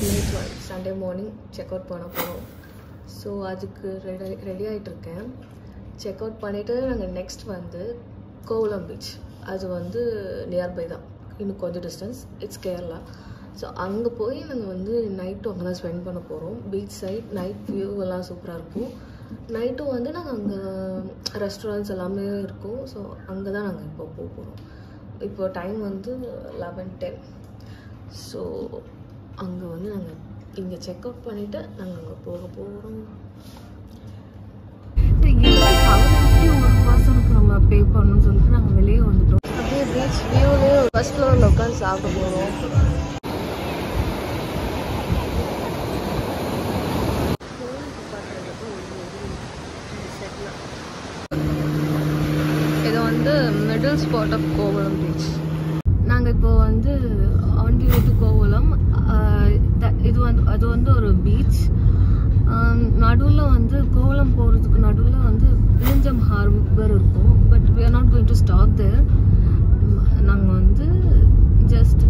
இன்னைக்கு Sunday morning check out பண்ண போகிறோம். ஸோ அதுக்கு ரெடி ஆகிட்டுருக்கேன். செக் அவுட் பண்ணிவிட்டு நாங்கள் நெக்ஸ்ட் வந்து கோவலம் பீச். அது வந்து நியர்பை தான், இன்னும் கொஞ்சம் டிஸ்டன்ஸ். இட்ஸ் கேரளா. ஸோ அங்கே போய் நாங்கள் வந்து நைட்டும் அங்கே தான் ஸ்பெண்ட் பண்ண போகிறோம். பீச் சைட் நைட் வியூ எல்லாம் சூப்பராக இருக்கும். நைட்டும் வந்து நாங்கள் அங்கே ரெஸ்டாரண்ட்ஸ் எல்லாமே இருக்கும். ஸோ அங்கே தான் நாங்கள் இப்போ போக போகிறோம். இப்போ டைம் வந்து 11:10. ஸோ அங்கே வந்து நாங்கள் இங்கே செக் அவுட் பண்ணிவிட்டு நாங்கள் அங்கே போக போகிறோம். ஒரு பர்சனுக்கு நம்ம பே பண்ணணும்னு சொல்லிட்டு நாங்கள் வெளியே வந்துட்டோம். அப்படியே பீச் வியூலே ஃபர்ஸ்ட் ஃப்ளோரில் உட்காந்து சாப்பிட போகிறோம். இது வந்து middle spot of Kovalam beach. நாங்கள் இப்போ வந்து on the way to Kovalam. அது வந்து ஒரு பீச். நடுவில் வந்து கோவலம் போகிறதுக்கு நடுவில் வந்து விழுஞ்சம் ஹார்பர் இருக்கும். But we are not going to stop there. நாங்கள் வந்து just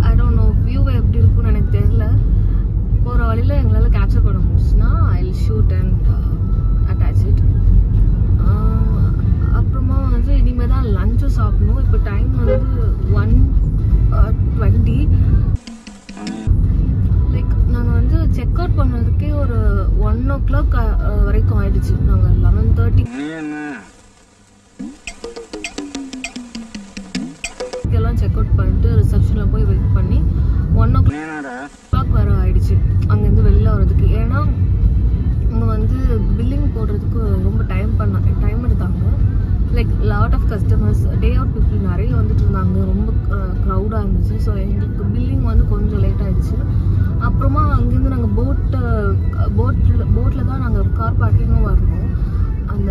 I don't know view எப்படி இருக்கும்னு எனக்கு தெரியல. போகிற வழியில் எங்களால் கேப்சர் பண்ண முடிச்சுன்னா I will shoot and attach it. அப்புறமா வந்து இனிமேல் தான் லஞ்சும் சாப்பிடணும். இப்போ டைம் வந்து 1:20. லைக் நாங்கள் வந்து செக் அவுட் பண்ணதுக்கே ஒரு 1 o'clock வரைக்கும் ஆயிடுச்சு. நாங்கள் 11:30 எல்லாம் செக் அவுட் பண்ணிட்டு ரிசப்ஷனில் போய் வெயிட் பண்ணி 1 o'clock வர ஆயிடுச்சு அங்கேருந்து வெளில வர்றதுக்கு. ஏன்னா இங்கே வந்து பில்லிங் போடுறதுக்கு ரொம்ப டைம் எடுத்தாங்க. Like lot of customers, day out people நிறைய வந்துட்டு இருந்தாங்க. ரொம்ப க்ரௌடாக இருந்துச்சு. ஸோ எங்களுக்கு பில்லிங் வந்து கொஞ்சம் லேட் ஆகிடுச்சு. அப்புறமா அங்கேருந்து நாங்கள் போட்டில் தான் நாங்கள் கார் பார்க்கிங்கும் வரணும். அந்த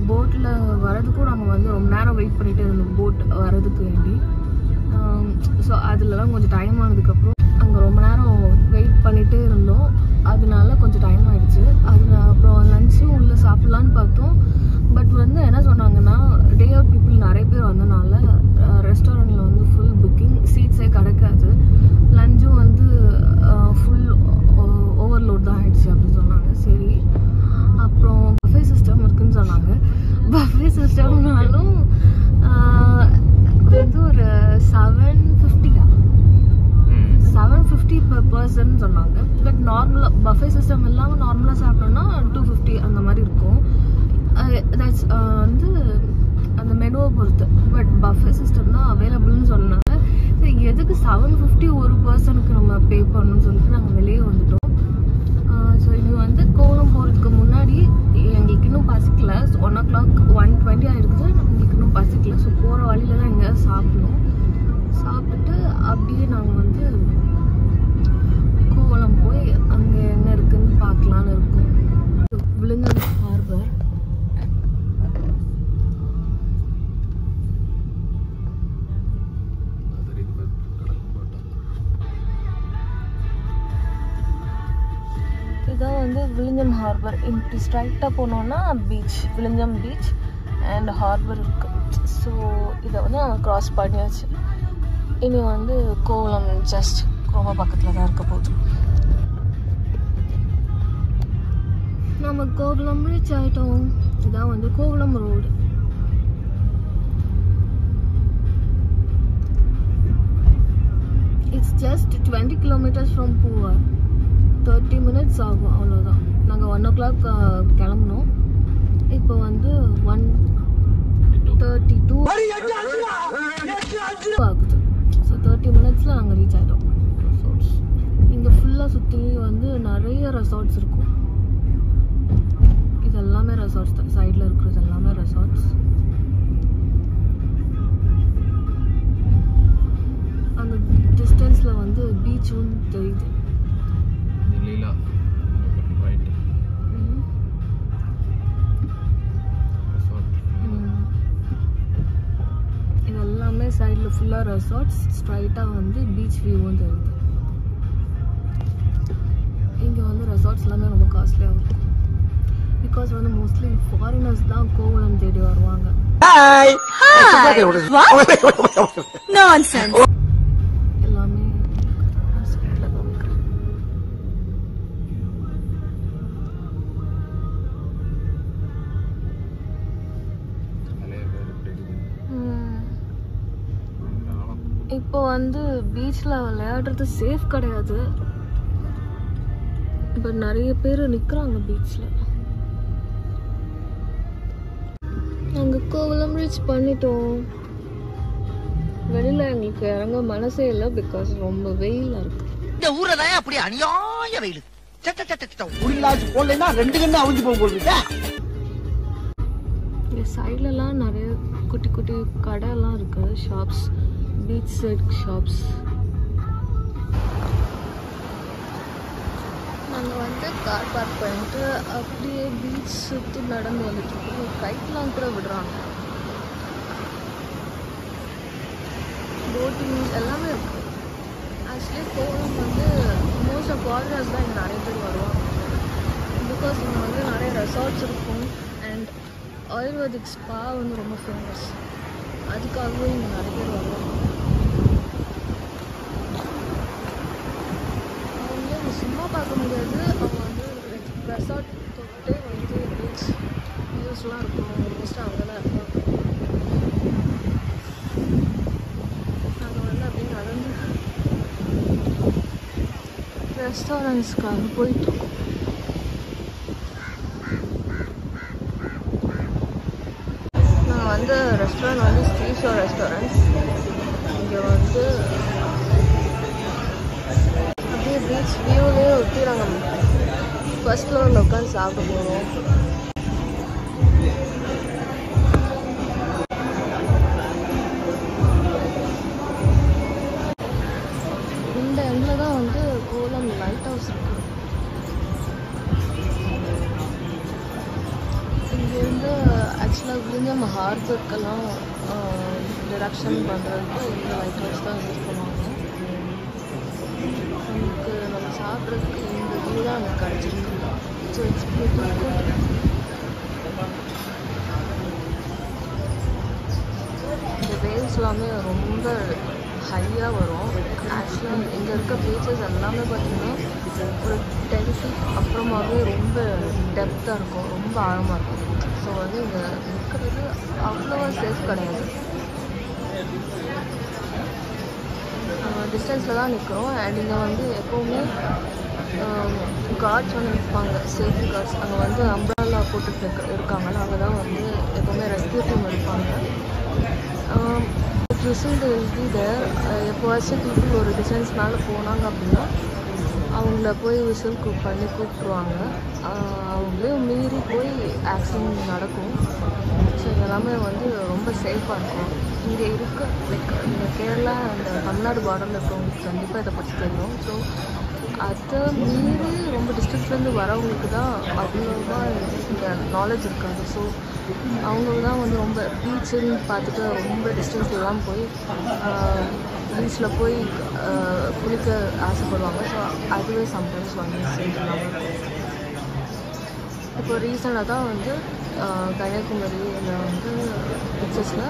போட்டில் வரதுக்கும் நாங்கள் வந்து ரொம்ப நேரம் வெயிட் பண்ணிகிட்டே இருந்தோம் போட் வரதுக்கு வேண்டி. ஸோ அதுலலாம் கொஞ்சம் டைம் ஆனதுக்கப்புறம் அங்கே ரொம்ப நேரம் வெயிட் பண்ணிகிட்டே இருந்தோம். அதனால கொஞ்சம் டைம் ஆகிடுச்சு. அப்புறம் லஞ்சும் உள்ளே சாப்பிட்லான்னு பார்த்தோம். பட் வந்து என்ன சொன்னாங்கன்னா டே அவுட் பீப்புள் நிறைய பேர் வந்தனால ரெஸ்டாரண்ட்டில் வந்து ஃபுல் புக்கிங், சீட்ஸே கிடைக்காது. லஞ்சும் வந்து ஃபுல் ஓவர்லோட் தான் ஆகிடுச்சு அப்படின்னு சொன்னாங்க. சரி, அப்புறம் பஃபே சிஸ்டம் இருக்குதுன்னு சொன்னாங்க. பஃபே சிஸ்டம்னாலும் வந்து ஒரு 750 per person சொன்னாங்க. பட் நார்மலாக பஃபே சிஸ்டம் இல்லாமல் நார்மலாக சாப்பிட்டோம்னா 250 அந்த மாதிரி இருக்கும். தட்ஸ் வந்து அந்த மெனுவை பொறுத்து. பட் பஃபே சிஸ்டம் தான் அவைலபிள்னு சொன்னாங்க. சரி, எதுக்கு 750 ஒரு பர்சனுக்கு நம்ம பே பண்ணணும்னு சொல்லிட்டு நாங்கள் வெளியே வந்துட்டோம். ஸோ இது வந்து கோவலம் போகிறதுக்கு முன்னாடி எங்களுக்கு இன்னும் பசிக்கல. 1 o'clock 1:20 ஆகிருக்குது. எங்களுக்கு இன்னும் பசிக்கல. ஸோ போகிற வழியில தான் எங்கேயாவது சாப்பிடணும். சாப்பிட்டுட்டு அப்படியே நாங்கள் வந்து கோவலம் போய் அங்கே என்ன இருக்குன்னு பார்க்கலான்னு இருக்கோம். விழுந்தம் ஹார்பர். இதான் வந்து விழுஞ்சம் ஹார்பர். இப்படி ஸ்ட்ரைட்டாக போனோன்னா பீச், விழுஞ்சம் பீச் அண்ட் ஹார்பர் இருக்கு. ஸோ இதை வந்து நாங்கள் க்ராஸ் பண்ணியாச்சு. இனி வந்து கோவலம் ஜஸ்ட் ரொம்ப பக்கத்தில் தான் இருக்க போகுது. நம்ம கோவலம் ரீச் ஆகிட்டோம். இதான் வந்து Kovalam road. It's just 20 kilometers from Poovar. 30 minutes ஆகும், அவ்வளோதான். நாங்கள் 1 o'clock கிளம்புனோம். இப்போ வந்து 1:32 ஆகுது. ஸோ 30 minutes நாங்கள் ரீச் ஆகிட்டோம். ரெசார்ட்ஸ் இங்கே ஃபுல்லாக சுற்றி வந்து நிறைய ரெசார்ட்ஸ் இருக்கும். இது எல்லாமே ரெசார்ட்ஸ் தான். சைடில் இருக்கிறது எல்லாமே ரெசார்ட்ஸ். அந்த டிஸ்டன்ஸில் வந்து பீச்சும் தெரியுது. இது எல்லாமே சைடில் ஃபுல்லாக ரெசார்ட்ஸ். ஸ்ட்ரைட்டாக வந்து பீச் வியூவும் தெரியுது. இங்கே வந்து ரெசார்ட்ஸ் எல்லாமே ரொம்ப காஸ்ட்லியாக இருக்கும். பிகாஸ் வந்து மோஸ்ட்லி ஃபாரினர்ஸ் தான் கோவலம் தேடி வருவாங்க. எல்லாமே இப்போ வந்து பீச்சில் விளையாடுறது சேஃப் கிடையாது. இப்போ நிறைய பேர் நிற்கிறாங்க பீச்சில். நாங்கள் கோவளம் ரீச் பண்ணிட்டோம். வெளியில் எங்களுக்கு இறங்க மனசே இல்லை, பிகாஸ் ரொம்ப வெயிலாக இருக்கு. இந்த ஊரை தான் அப்படி அநியாய வெயில். இங்கே சைட்லலாம் நிறைய குட்டி குட்டி கடைலாம் இருக்கு, ஷாப்ஸ், பீச் சைட் ஷாப்ஸ். நாங்கள் வந்து கார் பார்க் பண்ணிட்டு அப்படியே பீச் சுற்றி நடந்து வந்துட்டுருக்கோம். கைட்லாம் கூட விடுறாங்க, போட்டிங் எல்லாமே இருக்குது. ஆக்சுவலி கோவளம் வந்து மோஸ்ட் ஆஃப் ஃபாரினர்ஸ் தான் இங்கே நிறைய பேர் வருவாங்க. பிகாஸ் இங்கே வந்து நிறைய ரெசார்ட்ஸ் இருக்கும் அண்ட் ஆயுர்வேதிக் ஸ்பா வந்து ரொம்ப ஃபேமஸ். அதுக்காகவே இங்கே நிறைய பேர் வருவாங்க. சும்மா பார்க்க முடியாது, அவங்க வந்து ரெசார்ட் தொட்டே வந்து பீச் வியூஸ்லாம் இருக்கும். மோஸ்ட்டாக அங்கே தான் இருப்பாங்க. நாங்கள் வந்து அப்படியே நடந்து ரெஸ்டாரண்ட்ஸ்க்காக போயிட்டுருக்கோம். நாங்கள் வந்து ரெஸ்டாரண்ட் வந்து ஸ்ரீஷோர் ரெஸ்டாரண்ட்ஸ். இங்கே வந்து அப்படியே பீச் வியூலேயே ஒட்டி நாங்கள் ஃபர்ஸ்ட் ஃப்ளோரில் உட்காந்து சாப்பிட போகிறோம். இந்த எண்டில் தான் வந்து கோவளம் லைட் ஹவுஸ் இருக்குது. இங்கேருந்து ஆக்சுவலாக விழுந்தம் ஹார்பருக்கெல்லாம் டிரெக்ஷன் பண்ணுறதுக்கு இந்த லைட் ஹவுஸ் தான் யூஸ் பண்ணுவாங்க. நமக்கு நம்ம சாப்பிட்றதுக்கு இந்த வியூ தான் நமக்கு கிடச்சிருக்கு. So it's pretty good. இந்த வேவ்ஸ் எல்லாமே ரொம்ப ஹையாக வரும். ஆக்சுவலாக இங்கே இருக்க பீச்சஸ் எல்லாமே பார்த்திங்கன்னா ஒரு 10 feet அப்புறமாவே ரொம்ப டெப்த்தாக இருக்கும், ரொம்ப ஆழமாக இருக்கும். ஸோ வந்து இங்கே நிற்கிறது அவ்வளோவா சேஃப் கிடையாது. டிஸ்டன்ஸில் தான் நிற்கிறோம். அண்ட் இங்கே வந்து எப்போவுமே கார்ட்ஸ் வந்து நிற்பாங்க, சேஃப்டி கார்ட்ஸ். அங்கே வந்து அம்ப்ரல்லா போட்டுட்டு இருக்காங்களா, அங்கே தான் வந்து எப்போவுமே ரெஸ்கியூ டீம் இருப்பாங்க. விசில் எழுதிட்டு எப்போவாச்சும் பீப்புள் ஒரு டிஸ்டன்ஸ் மேலே போனாங்க அப்படின்னா அவங்கள போய் விசில் பண்ணி கூப்பிட்ருவாங்க. அவங்களே மீறி போய் ஆக்சிடென்ட் நடக்கும். ஸோ இதெல்லாமே வந்து ரொம்ப சேஃபாக இருக்கும். இங்கே இருக்க லைக் இந்த கேரளா அந்த தமிழ்நாடு பார்டரில் இருக்கவங்களுக்கு கண்டிப்பாக இதை பற்றி தெரியும். ஸோ அதை மீறி ரொம்ப டிஸ்ட்ரிக்ட்லேருந்து வரவங்களுக்கு தான் அவ்வளோவா இங்கே நாலேஜ் இருக்காது. ஸோ அவங்க தான் வந்து ரொம்ப பீச்சுன்னு பார்த்துட்டு ரொம்ப டிஸ்டன்ஸ்லாம் போய் பீச்சில் போய் குளிக்க ஆசைப்படுவாங்க. ஸோ அதுவே சம்டைம்ஸ் வந்து சேஃப்லாம் இருக்கும். இப்போ ரீசனாக தான் வந்து கன்னியாகுமரியில் வந்து பிக்சர்ஸில்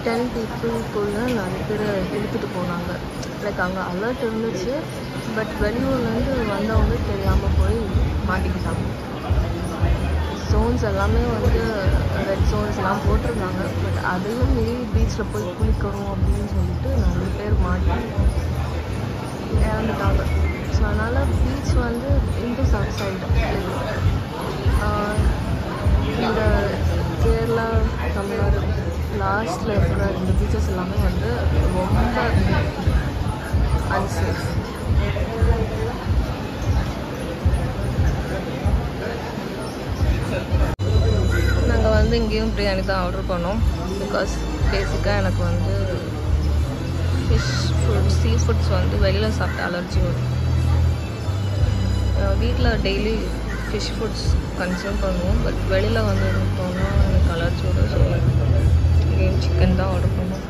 10 people நிறைய பேர் இழுத்துட்டு போனாங்க. லைக் அங்கே அலர்ட் இருந்துச்சு, பட் வெளியூர்லேருந்து வந்தவங்க தெரியாமல் போய் மாட்டிக்கிட்டாங்க. ஜோன்ஸ் எல்லாமே வந்து ரெட் ஜோன்ஸ்லாம் போட்டிருந்தாங்க. பட் அதையும் மீறி பீச்சில் போய் குளிக்கணும் அப்படின்னு சொல்லிட்டு நிறைய பேர் மாட்டி இறந்துட்டாங்க. ஸோ அதனால் பீச் வந்து இந்து சவுத் சைடு இந்த கேரளா தமிழ்நாடு லாஸ்ட்டில் இருக்கிற இந்த பீச்சஸ் எல்லாமே வந்து ரொம்ப அன்சேஃப். நாங்கள் வந்து இங்கேயும் பிரியாணி தான் ஆர்டர் பண்ணோம். பிகாஸ் பேசிக்காக எனக்கு வந்து ஃபிஷ் ஃபுட் சீ ஃபுட்ஸ் வந்து வெளியில் சாப்பிட்ட அலர்ஜி வரும். வீட்டில் டெய்லி ஃபிஷ் ஃபுட்ஸ் கன்சியூம் பண்ணுவோம், பட் வெளியில் வந்து இருந்தோம்னா எனக்கு அலர்ஜி வரும். ஸோ இங்கேயும் சிக்கன் தான் ஆர்டர் பண்ணோம்.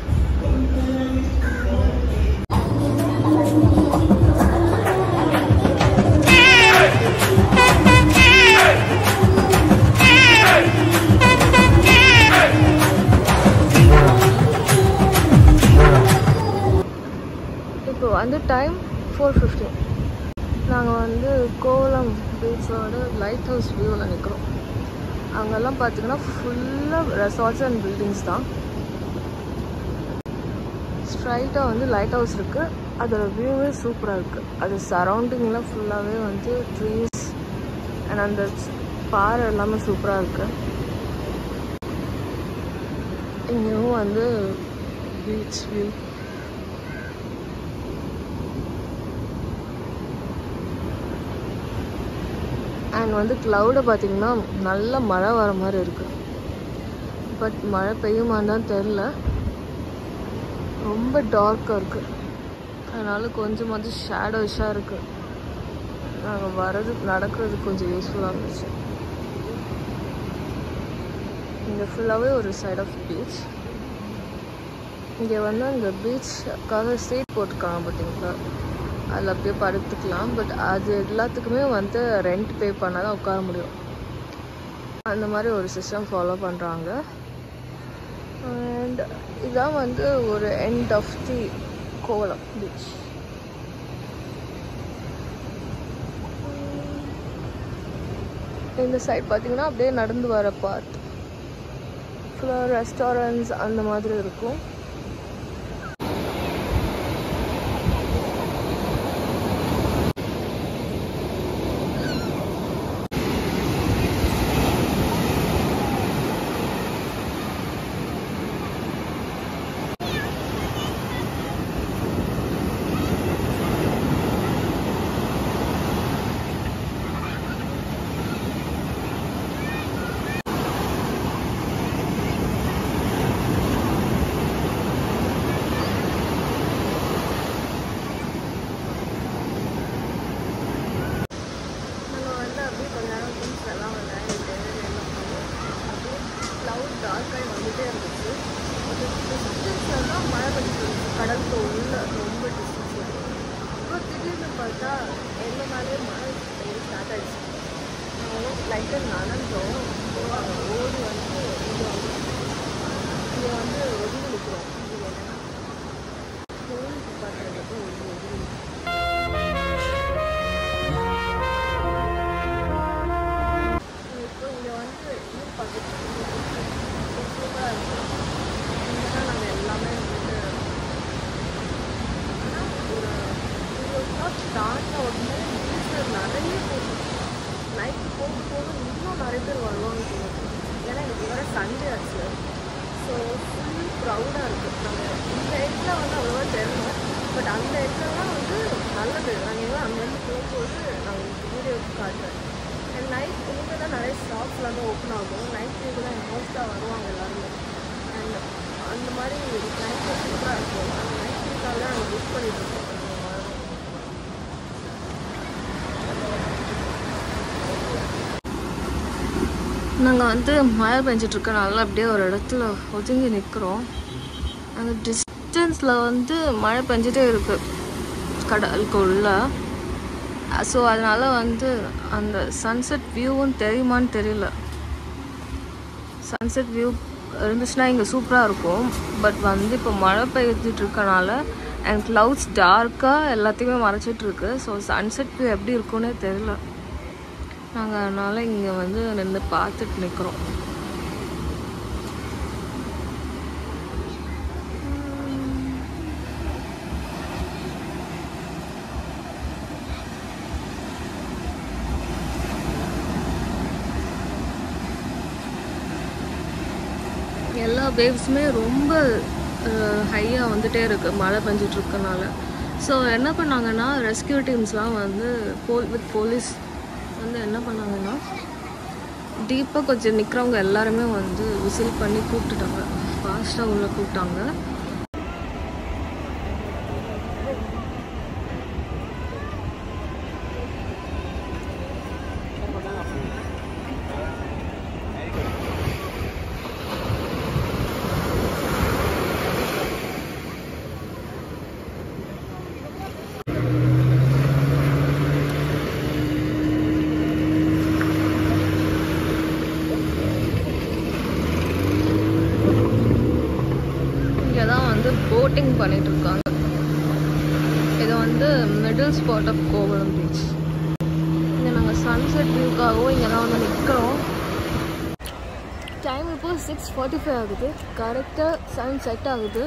இப்போ வந்து டைம் 4:15. நாங்கள் வந்து கோவளம் பீச்சோட லைட் ஹவுஸ் வியூவில் நிற்கிறோம். அங்கெல்லாம் பார்த்தீங்கன்னா ஃபுல்லாக ரெசார்ட்ஸ் அண்ட் பில்டிங்ஸ் தான். ஸ்ட்ரைட்டாக வந்து லைட் ஹவுஸ் இருக்குது. அதோட வியூவே சூப்பராக இருக்குது. அது சரௌண்டிங்லாம் ஃபுல்லாகவே வந்து ட்ரீஸ் அண்ட் அந்த பாறை எல்லாமே சூப்பராக இருக்குது. இங்கேயும் வந்து பீச் வியூ. அண்ட் வந்து க்ளவுடை பார்த்திங்கன்னா நல்ல மழை வர மாதிரி இருக்குது. பட் மழை பெய்யுமான்னு தான் தெரில. ரொம்ப டார்க்காக இருக்குது. அதனால கொஞ்சமாவது ஷேடோஸாக இருக்குது. நாங்கள் நடக்கிறதுக்கு கொஞ்சம் யூஸ்ஃபுல்லாக இருந்துச்சு. இங்கே ஃபுல்லாகவே ஒரு சைட் ஆஃப் பீச். இங்கே வந்து அந்த பீச்சுக்காக சீட் போட்டிருக்காங்க பார்த்தீங்களா, அதில் அப்படியே படுத்துக்கலாம். பட் அது எல்லாத்துக்குமே வந்து ரெண்ட் பே பண்ணால் தான் உட்கார முடியும். அந்த மாதிரி ஒரு சிஸ்டம் ஃபாலோ பண்ணுறாங்க. அண்ட் இதுதான் வந்து ஒரு end of the Kovalam beach. இந்த சைட் பார்த்தீங்கன்னா அப்படியே நடந்து வர பார்ட் ஃபுல்லாக ரெஸ்டாரண்ட்ஸ் அந்த மாதிரி இருக்கும். டார்க்காக வந்துகிட்டே இருந்துச்சு. டிஸ்டன்ஸில் தான் மழை பெய்யுது. கடலுக்கு உள்ள ரொம்ப டிஸ்டன்ஸில். இப்போ திடீர்னு பார்த்தா எங்கள் மேலே மழை பெய்ய ஸ்டார்ட் ஆகிடுச்சு. லைட்டாக நனைஞ்சோம். ஓடி வந்து இங்கே வந்து ஒதுங்கி நிற்கிறோம். இது என்னென்னா கோயில் பார்க்குறதுக்கு ஒதுங்கி இப்போ இங்கே வந்து இன்னும் பார்த்துட்டு சூப்பராக இருக்கும். இங்கே தான் நாங்கள் எல்லாமே வந்துட்டு ஒரு 2 o'clock தாண்ட உடனே பீச்சில் நிறைய பேர் நைட்டு போக போக இன்னும் நிறைய பேர் வருவாங்க தோணுது. ஏன்னா எனக்கு வேறு சண்டே ஆச்சு. ஸோ ஃபுல் க்ரௌடாக இருக்குது. நாங்கள் இந்த இடத்துல வந்து அவ்வளோவா தெரியல. பட் அந்த இடத்துலலாம் வந்து நல்லது. நாங்கள் அங்கேருந்து போகும்போது நான் உங்களுக்கு வீடியோ காட்டுறேன். அண்ட் நைட் இங்கே தான் நிறைய ஷாப்ஸ்லாம் தான் ஓப்பன் ஆகும். நைட் வியூக்கு தான் மோஸ்ட்டாக வருவாங்க எல்லாருமே. அண்ட் அந்த மாதிரி நைட் சூப்பராக இருக்கும். அந்த நைட் வியூக்காக தான் நாங்கள் புக் பண்ணிட்டுருக்கோம். நாங்கள் வந்து மழை பெஞ்சிட்ருக்கனால அப்படியே ஒரு இடத்துல ஒதுங்கி நிற்கிறோம். அந்த டிஸ்டன்ஸில் வந்து மழை பெஞ்சிட்டே இருக்குது கடலுக்கு உள்ள. ஸோ அதனால் வந்து அந்த சன்செட் வியூவும் தெரியுமான்னு தெரியல. சன்செட் வியூ இருந்துச்சுன்னா இங்கே சூப்பராக இருக்கும். பட் வந்து இப்போ மழை பெய்ஞ்சிட்ருக்கனால அண்ட் க்ளவுட்ஸ் டார்க்காக எல்லாத்தையுமே மறைச்சிட்ருக்கு. ஸோ சன்செட் வியூ எப்படி இருக்குன்னே தெரியல. நாங்கள் அதனால் இங்கே வந்து நின்று பார்த்துட்டு நிற்கிறோம். எல்லா வேவ்ஸுமே ரொம்ப ஹையாக வந்துகிட்டே இருக்குது மழை பெஞ்சிட்ருக்கனால. ஸோ என்ன பண்ணாங்கன்னா ரெஸ்கியூ டீம்ஸ்லாம் வந்து வித் போலீஸ் வந்து என்ன பண்ணாங்கன்னா டீப்பாக கொஞ்சம் நிற்கிறவங்க எல்லாருமே வந்து விசில் பண்ணி கூப்பிட்டுட்டாங்க. ஃபாஸ்ட்டாக உள்ள கூப்பிட்டாங்க. போட்டிங் பண்ணிட்டு இருக்காங்க. இது வந்து middle spot of Kovalam beach. இங்கே நாங்கள் சன்செட் வியூக்காகவும் இங்கே தான் வந்து நிற்கிறோம். டைம் இப்போ 6:45 ஆகுது. கரெக்டாக சன் செட் ஆகுது.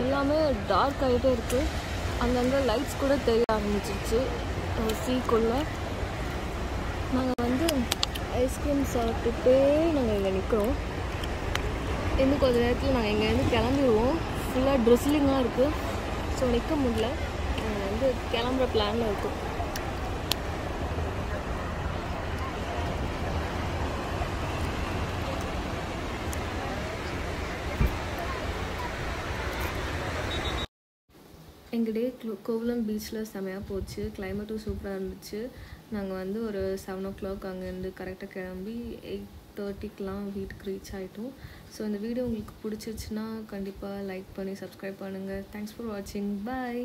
எல்லாமே டார்க் ஆகிட்டே இருக்குது. அங்கங்கே லைட்ஸ் கூட தெரிய ஆரம்பிச்சிருச்சு சீக்குள்ளே. நாங்கள் வந்து ஐஸ்கிரீம் சாப்பிட்டுட்டே நாங்கள் இங்கே நிற்கிறோம். இன்னும் கொஞ்சம் நேரத்தில் நாங்கள் இங்கேருந்து கிளம்பிடுவோம். ஃபுல்லாக ட்ரெஸ்லிங்காக இருக்குது. ஸோ நிற்க முடியல. நாங்கள் வந்து கிளம்புற பிளானில் இருக்கோம். எங்கள் டே கோவலம் பீச்சில் செமையாக போச்சு. கிளைமேட்டும் சூப்பராக இருந்துச்சு. நாங்கள் வந்து ஒரு 7 o'clock அங்கேருந்து கரெக்டாக கிளம்பி 8:30க்கெலாம் வீட்டுக்கு ரீச் ஆகிட்டோம். ஸோ இந்த வீடியோ உங்களுக்கு பிடிச்சிருச்சுன்னா கண்டிப்பாக லைக் பண்ணி சப்ஸ்கிரைப் பண்ணுங்கள். தேங்க்ஸ் ஃபார் வாட்சிங். பாய்.